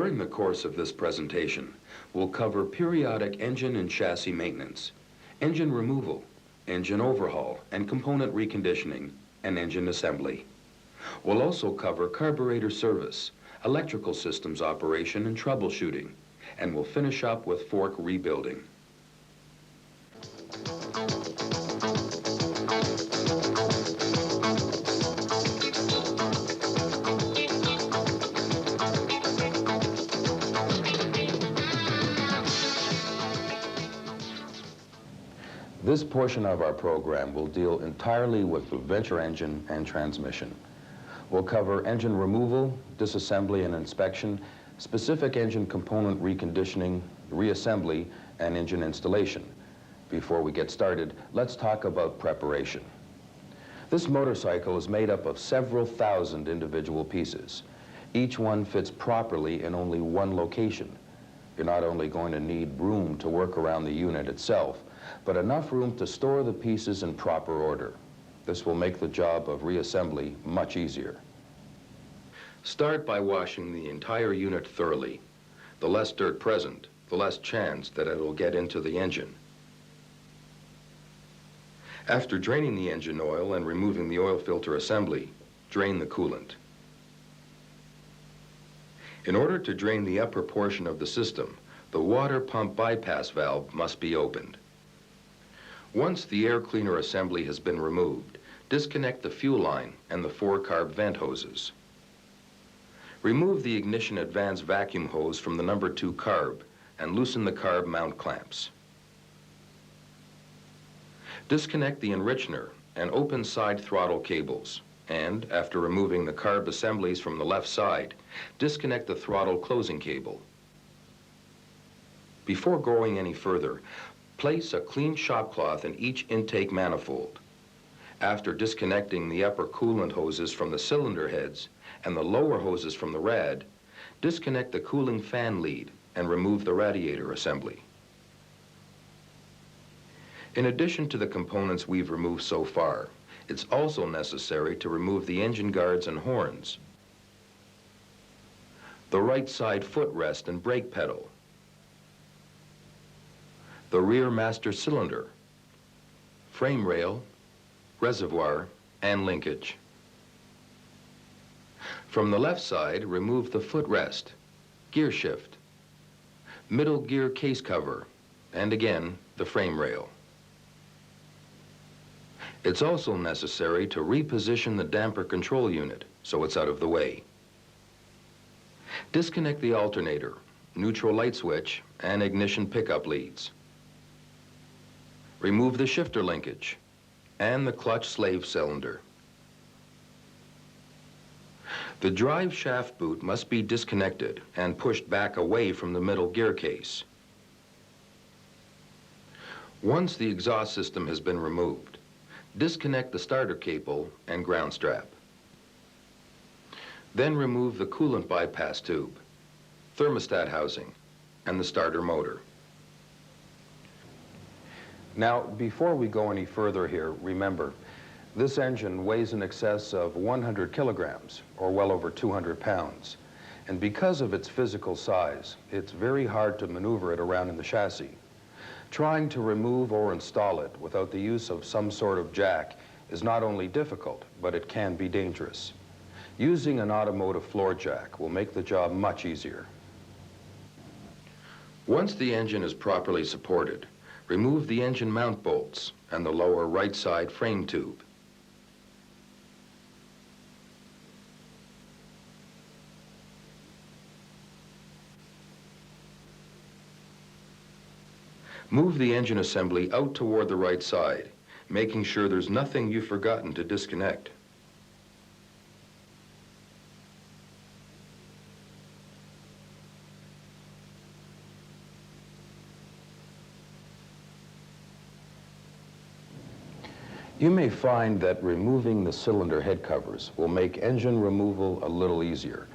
During the course of this presentation, we'll cover periodic engine and chassis maintenance, engine removal, engine overhaul and component reconditioning, and engine assembly. We'll also cover carburetor service, electrical systems operation and troubleshooting, and we'll finish up with fork rebuilding. This portion of our program will deal entirely with the venture engine and transmission. We'll cover engine removal, disassembly and inspection, specific engine component reconditioning, reassembly, and engine installation. Before we get started, let's talk about preparation. This motorcycle is made up of several thousand individual pieces. Each one fits properly in only one location. You're not only going to need room to work around the unit itself, but enough room to store the pieces in proper order. This will make the job of reassembly much easier. Start by washing the entire unit thoroughly. The less dirt present, the less chance that it will get into the engine. After draining the engine oil and removing the oil filter assembly, drain the coolant. In order to drain the upper portion of the system, the water pump bypass valve must be opened. Once the air cleaner assembly has been removed, disconnect the fuel line and the 4 carb vent hoses. Remove the ignition advance vacuum hose from the number 2 carb and loosen the carb mount clamps. Disconnect the enrichener and open side throttle cables, and after removing the carb assemblies from the left side, disconnect the throttle closing cable. Before going any further, place a clean shop cloth in each intake manifold. After disconnecting the upper coolant hoses from the cylinder heads and the lower hoses from the rad, disconnect the cooling fan lead and remove the radiator assembly. In addition to the components we've removed so far, it's also necessary to remove the engine guards and horns, the right side footrest and brake pedal, the rear master cylinder, frame rail, reservoir, and linkage. From the left side, remove the footrest, gear shift, middle gear case cover, and again, the frame rail. It's also necessary to reposition the damper control unit so it's out of the way. Disconnect the alternator, neutral light switch, and ignition pickup leads. Remove the shifter linkage and the clutch slave cylinder. The drive shaft boot must be disconnected and pushed back away from the middle gear case. Once the exhaust system has been removed, disconnect the starter cable and ground strap. Then remove the coolant bypass tube, thermostat housing, and the starter motor. Now, before we go any further here, remember, this engine weighs in excess of 100 kilograms, or well over 200 pounds. And because of its physical size, it's very hard to maneuver it around in the chassis. Trying to remove or install it without the use of some sort of jack is not only difficult, but it can be dangerous. Using an automotive floor jack will make the job much easier. Once the engine is properly supported, remove the engine mount bolts and the lower right side frame tube. Move the engine assembly out toward the right side, making sure there's nothing you've forgotten to disconnect. You may find that removing the cylinder head covers will make engine removal a little easier,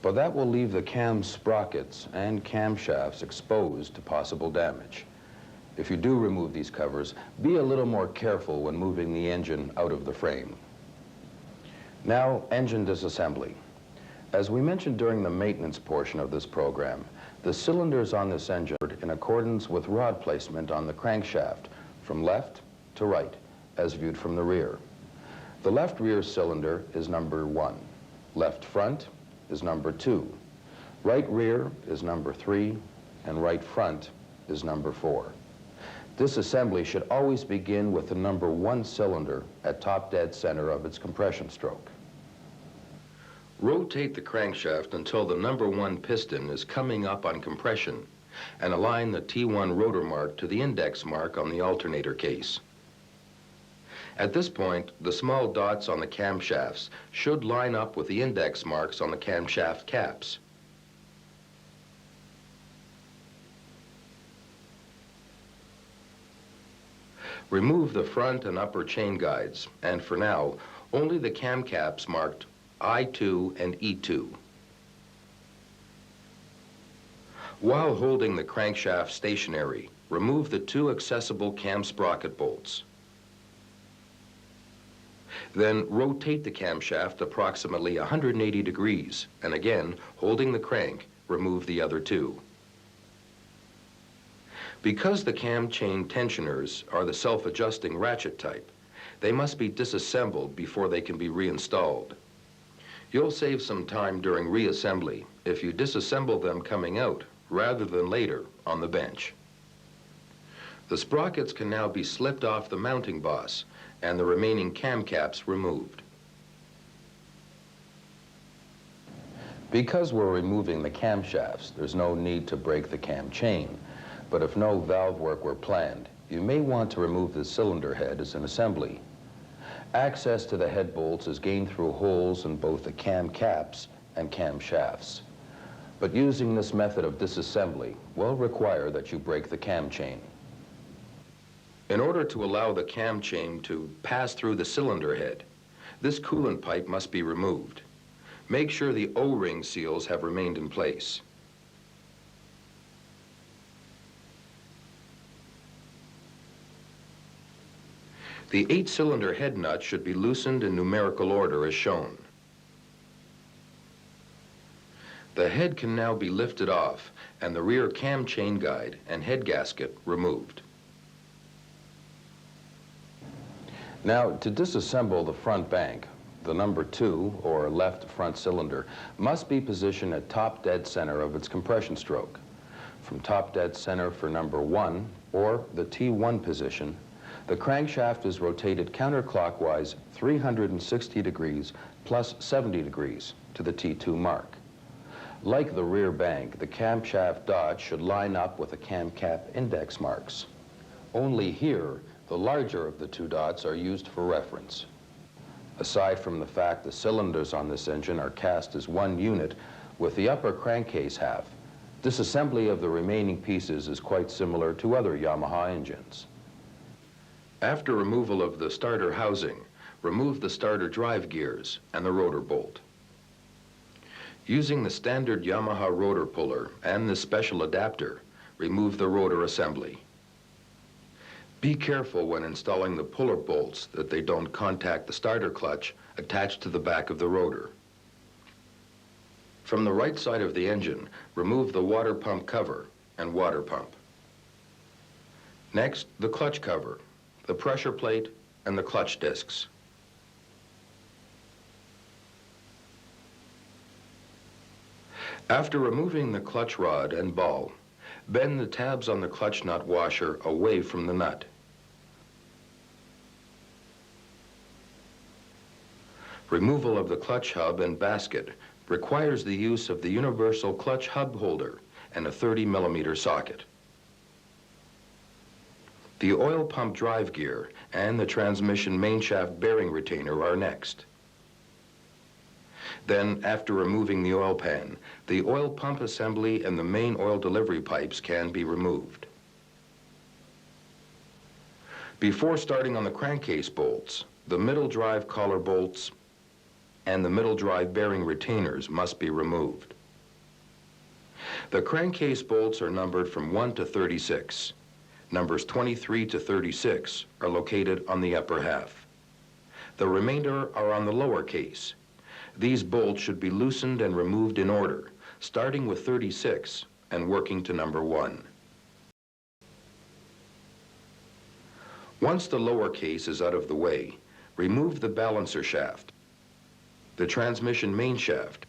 but that will leave the cam sprockets and camshafts exposed to possible damage. If you do remove these covers, be a little more careful when moving the engine out of the frame. Now, engine disassembly. As we mentioned during the maintenance portion of this program, the cylinders on this engine are in accordance with rod placement on the crankshaft from left to right, as viewed from the rear. The left rear cylinder is number 1. Left front is number 2. Right rear is number 3, and right front is number 4. Disassembly should always begin with the number 1 cylinder at top dead center of its compression stroke. Rotate the crankshaft until the number 1 piston is coming up on compression and align the T1 rotor mark to the index mark on the alternator case. At this point, the small dots on the camshafts should line up with the index marks on the camshaft caps. Remove the front and upper chain guides, and for now, only the cam caps marked I2 and E2. While holding the crankshaft stationary, remove the 2 accessible cam sprocket bolts. Then rotate the camshaft approximately 180 degrees, and again, holding the crank, remove the other 2. Because the cam chain tensioners are the self-adjusting ratchet type, they must be disassembled before they can be reinstalled. You'll save some time during reassembly if you disassemble them coming out rather than later on the bench. The sprockets can now be slipped off the mounting boss and the remaining cam caps removed. Because we're removing the camshafts, there's no need to break the cam chain. But if no valve work were planned, you may want to remove the cylinder head as an assembly. Access to the head bolts is gained through holes in both the cam caps and cam shafts. But using this method of disassembly will require that you break the cam chain. In order to allow the cam chain to pass through the cylinder head, this coolant pipe must be removed. Make sure the O-ring seals have remained in place. The 8-cylinder head nut should be loosened in numerical order as shown. The head can now be lifted off and the rear cam chain guide and head gasket removed. Now, to disassemble the front bank, the number 2, or left front cylinder, must be positioned at top dead center of its compression stroke. From top dead center for number 1, or the T1 position, the crankshaft is rotated counterclockwise 360 degrees plus 70 degrees to the T2 mark. Like the rear bank, the camshaft dots should line up with the cam cap index marks. Only here, the larger of the 2 dots are used for reference. Aside from the fact the cylinders on this engine are cast as 1 unit with the upper crankcase half, disassembly of the remaining pieces is quite similar to other Yamaha engines. After removal of the starter housing, remove the starter drive gears and the rotor bolt. Using the standard Yamaha rotor puller and the special adapter, remove the rotor assembly. Be careful when installing the puller bolts that they don't contact the starter clutch attached to the back of the rotor. From the right side of the engine, remove the water pump cover and water pump. Next, the clutch cover, the pressure plate, and the clutch discs. After removing the clutch rod and ball, bend the tabs on the clutch nut washer away from the nut. Removal of the clutch hub and basket requires the use of the universal clutch hub holder and a 30mm socket. The oil pump drive gear and the transmission main shaft bearing retainer are next. Then, after removing the oil pan, the oil pump assembly and the main oil delivery pipes can be removed. Before starting on the crankcase bolts, the middle drive collar bolts and the middle drive bearing retainers must be removed. The crankcase bolts are numbered from 1 to 36. Numbers 23 to 36 are located on the upper half. The remainder are on the lower case. These bolts should be loosened and removed in order, starting with 36 and working to number 1. Once the lower case is out of the way, remove the balancer shaft, the transmission main shaft,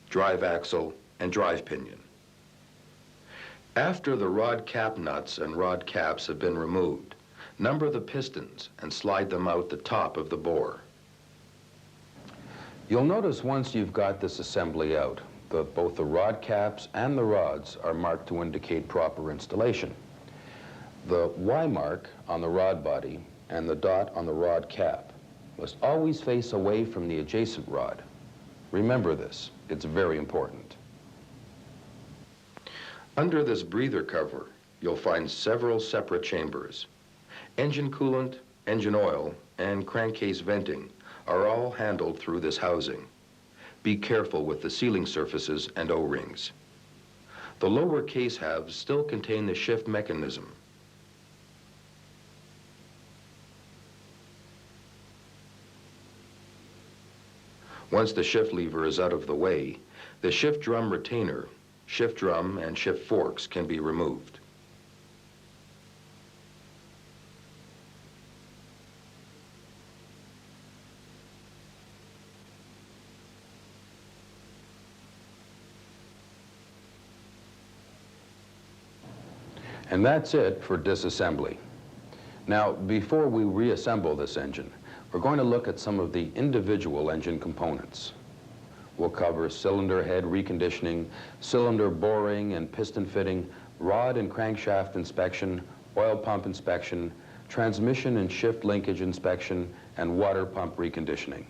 drive axle, and drive pinion. After the rod cap nuts and rod caps have been removed, number the pistons and slide them out the top of the bore. You'll notice once you've got this assembly out, that both the rod caps and the rods are marked to indicate proper installation. The Y mark on the rod body and the dot on the rod cap must always face away from the adjacent rod. Remember this, it's very important. Under this breather cover, you'll find several separate chambers. Engine coolant, engine oil, and crankcase venting are all handled through this housing. Be careful with the sealing surfaces and O-rings. The lower case halves still contain the shift mechanism. Once the shift lever is out of the way, the shift drum retainer, shift drum, and shift forks can be removed. And that's it for disassembly. Now, before we reassemble this engine, we're going to look at some of the individual engine components. We'll cover cylinder head reconditioning, cylinder boring and piston fitting, rod and crankshaft inspection, oil pump inspection, transmission and shift linkage inspection, and water pump reconditioning.